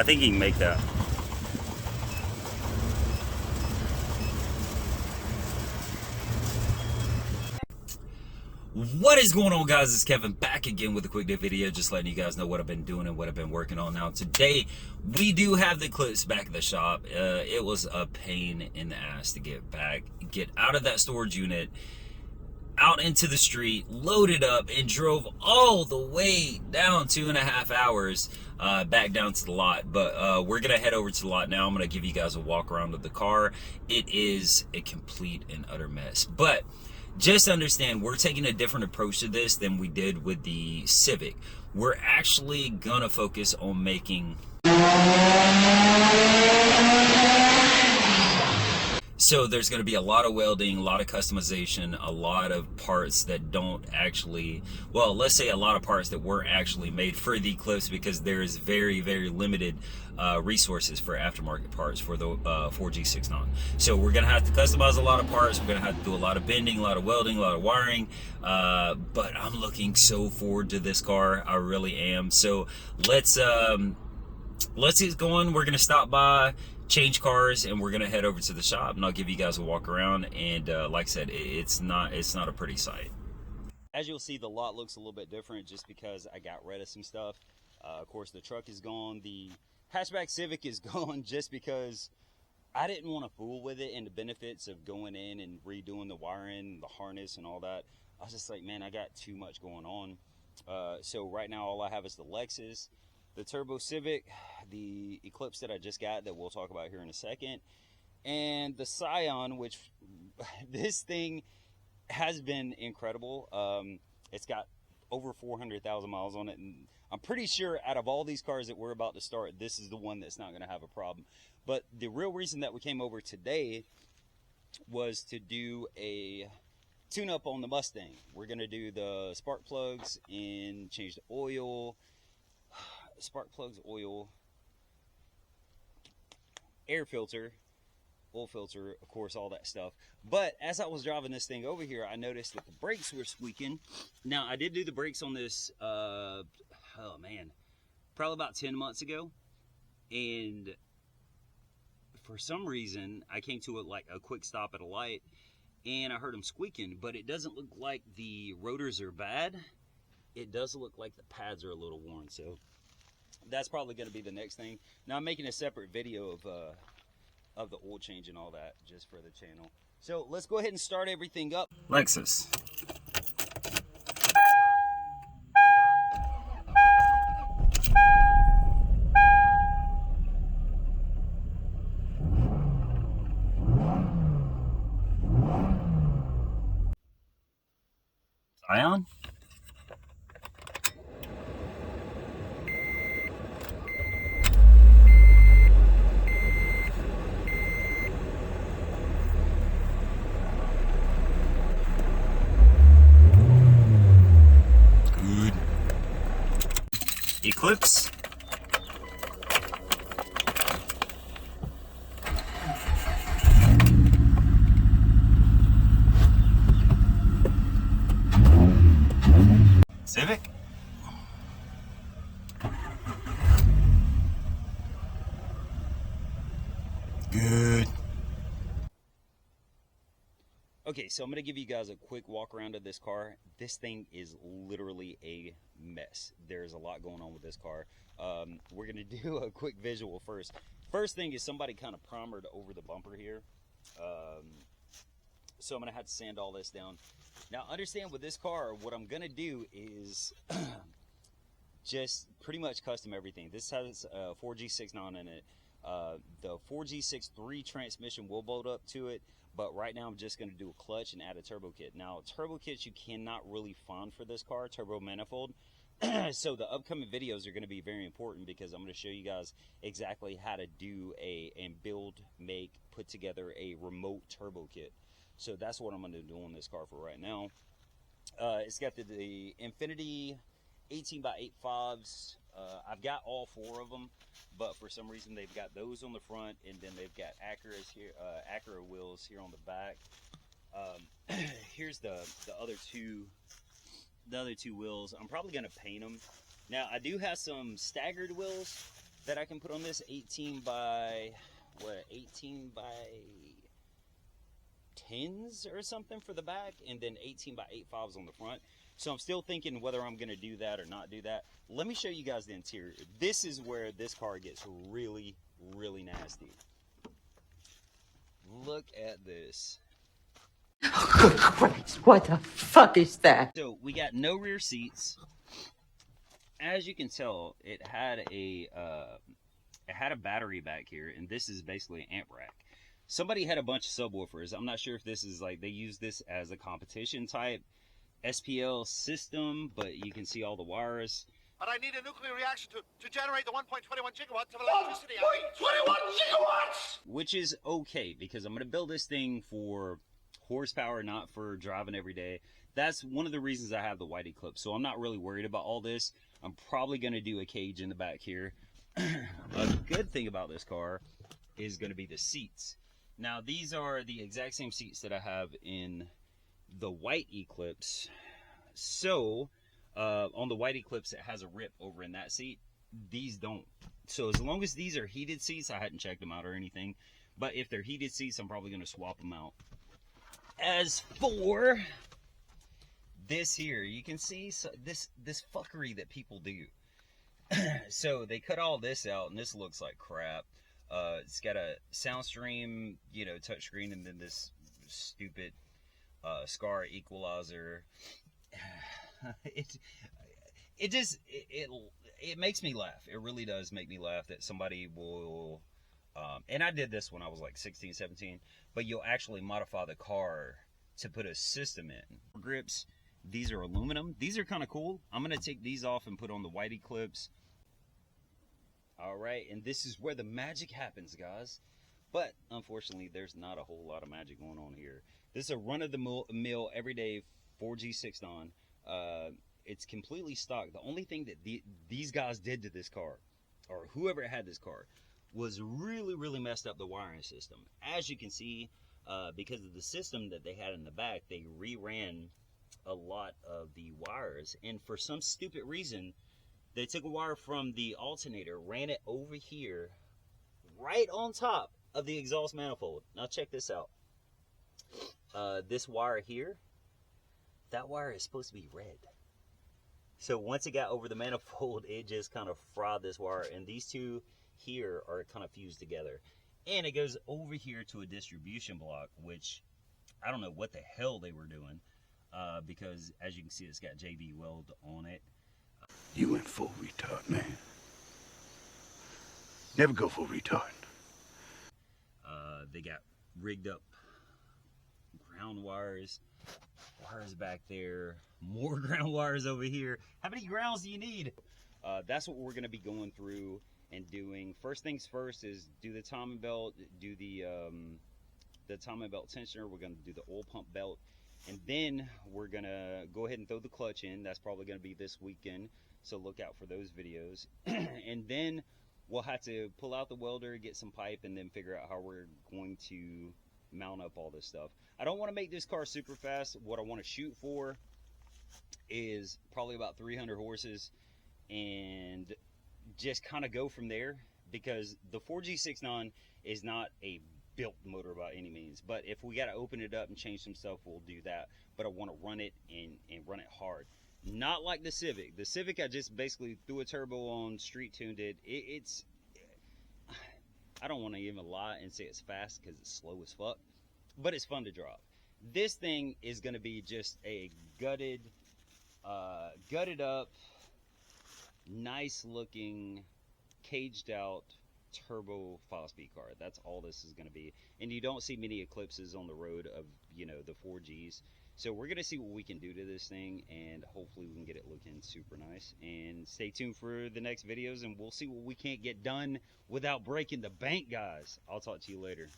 think he can make that. What is going on, guys? It's Kevin back again with a quick day video, just letting you guys know what I've been doing and what I've been working on. Now today we do have the Eclipse back at the shop. It was a pain in the ass to get out of that storage unit, out into the street, loaded up, and drove all the way down 2.5 hours back down to the lot. But we're gonna head over to the lot now. I'm gonna give you guys a walk around of the car. It is a complete and utter mess, but just understand, we're taking a different approach to this than we did with the Civic. We're actually gonna focus on making... So there's going to be a lot of welding, a lot of customization, a lot of parts that don't actually, well, let's say a lot of parts that weren't actually made for the Eclipse, because there's very, very limited resources for aftermarket parts for the 4G69. So we're going to have to customize a lot of parts. We're going to have to do a lot of bending, a lot of welding, a lot of wiring. But I'm looking so forward to this car. I really am. So let's get going. We're going to stop by, change cars, and we're gonna head over to the shop, and I'll give you guys a walk around. And like I said, it's not a pretty sight. As you'll see, the lot looks a little bit different just because I got rid of some stuff. Of course, the truck is gone. The hatchback Civic is gone just because I didn't want to fool with it and the benefits of going in and redoing the wiring, the harness, and all that. I was just like, man, I got too much going on. So right now, all I have is the Lexus, the Turbo Civic, the Eclipse that I just got that we'll talk about here in a second, and the Scion, which this thing has been incredible. It's got over 400,000 miles on it, and I'm pretty sure out of all these cars that we're about to start, this is the one that's not going to have a problem. But the real reason that we came over today was to do a tune-up on the Mustang. We're going to do the spark plugs and change the oil, spark plugs, oil, air filter, oil filter, of course, all that stuff. But as I was driving this thing over here, I noticed that the brakes were squeaking. Now, I did do the brakes on this, oh man, probably about 10 months ago. And for some reason, I came to a quick stop at a light, and I heard them squeaking. But it doesn't look like the rotors are bad. It does look like the pads are a little worn, so that's probably going to be the next thing. Now, I'm making a separate video of the oil change and all that just for the channel. So let's go ahead and start everything up. Lexus. Scion. Eclipse. Civic. Good. Okay, so I'm going to give you guys a quick walk around of this car. This thing is literally a mess. There's a lot going on with this car. We're going to do a quick visual first. First thing is somebody kind of primered over the bumper here. So I'm going to have to sand all this down. Now, understand with this car, what I'm going to do is just pretty much custom everything. This has a 4G69 in it. The 4G63 transmission will bolt up to it. But right now I'm just going to do a clutch and add a turbo kit. Now, turbo kits you cannot really find for this car, turbo manifold. So the upcoming videos are going to be very important because I'm going to show you guys exactly how to do and build, make, put together a remote turbo kit. So that's what I'm going to do on this car for right now. It's got the Infinity 18x8.5s. I've got all 4 of them, but for some reason they've got those on the front, and then they've got Acuras here, Acura wheels here on the back. Here's the other two wheels. I'm probably gonna paint them. Now I do have some staggered wheels that I can put on this. 18 by, what, 18 by 10s or something for the back, and then 18 by 8.5s on the front. So I'm still thinking whether I'm going to do that or not do that. Let me show you guys the interior. This is where this car gets really, really nasty. Look at this. Oh, good Christ, what the fuck is that? So we got no rear seats. As you can tell, it had a battery back here, and this is basically an amp rack. Somebody had a bunch of subwoofers. I'm not sure if this is like, they use this as a competition type SPL system, but you can see all the wires. But I need a nuclear reaction to generate the 1.21 gigawatts of electricity. 1.21 gigawatts! Which is okay, because I'm going to build this thing for horsepower, not for driving every day. That's one of the reasons I have the white Eclipse. So I'm not really worried about all this. I'm probably going to do a cage in the back here. A good thing about this car is going to be the seats. Now, these are the exact same seats that I have in the white Eclipse. So on the white Eclipse, it has a rip over in that seat. These don't. So as long as these are heated seats, I hadn't checked them out or anything, but if they're heated seats, I'm probably going to swap them out. As for this here, you can see this fuckery that people do. So they cut all this out, and this looks like crap. It's got a SoundStream, you know, touchscreen, and then this stupid SCAR equalizer. It makes me laugh. It really does make me laugh that somebody will, and I did this when I was like 16, 17, but you'll actually modify the car to put a system in. Grips, these are aluminum. These are kind of cool. I'm going to take these off and put on the white Eclipse. All right, and this is where the magic happens, guys. But unfortunately, there's not a whole lot of magic going on here. This is a run-of-the-mill, everyday 4G 6-on. It's completely stock. The only thing that these guys did to this car, or whoever had this car, was really, really messed up the wiring system. As you can see, because of the system that they had in the back, they reran a lot of the wires. And for some stupid reason, they took a wire from the alternator, ran it over here, right on top of the exhaust manifold. Now check this out. This wire here, that wire is supposed to be red. So once it got over the manifold, it just kind of fried this wire, and these two here are kind of fused together. And it goes over here to a distribution block, which I don't know what the hell they were doing, because as you can see, it's got JB Weld on it. You went full retard, man. Never go full retard. They got rigged up ground wires back there, more ground wires over here. How many grounds do you need? That's what we're going to be going through and doing. First things first is do the timing belt, do the timing belt tensioner. We're going to do the oil pump belt, and then we're going to go ahead and throw the clutch in. That's probably going to be this weekend, so look out for those videos. And then we'll have to pull out the welder, get some pipe, and then figure out how we're going to mount up all this stuff. I don't want to make this car super fast. What I want to shoot for is probably about 300 horses and just kind of go from there, because the 4G 6-on is not a built motor by any means, but if we got to open it up and change some stuff, we'll do that. But I want to run it and run it hard. Not like the Civic. The Civic, I just basically threw a turbo on, street tuned it. It's I don't want to even lie and say it's fast, because it's slow as fuck, but it's fun to drive. This thing is going to be just a gutted up, nice looking, caged out turbo 5-speed car. That's all this is going to be. And you don't see many Eclipses on the road of, you know, the 4Gs. So we're going to see what we can do to this thing, and hopefully we can get it looking super nice. And stay tuned for the next videos, and we'll see what we can't get done without breaking the bank, guys. I'll talk to you later.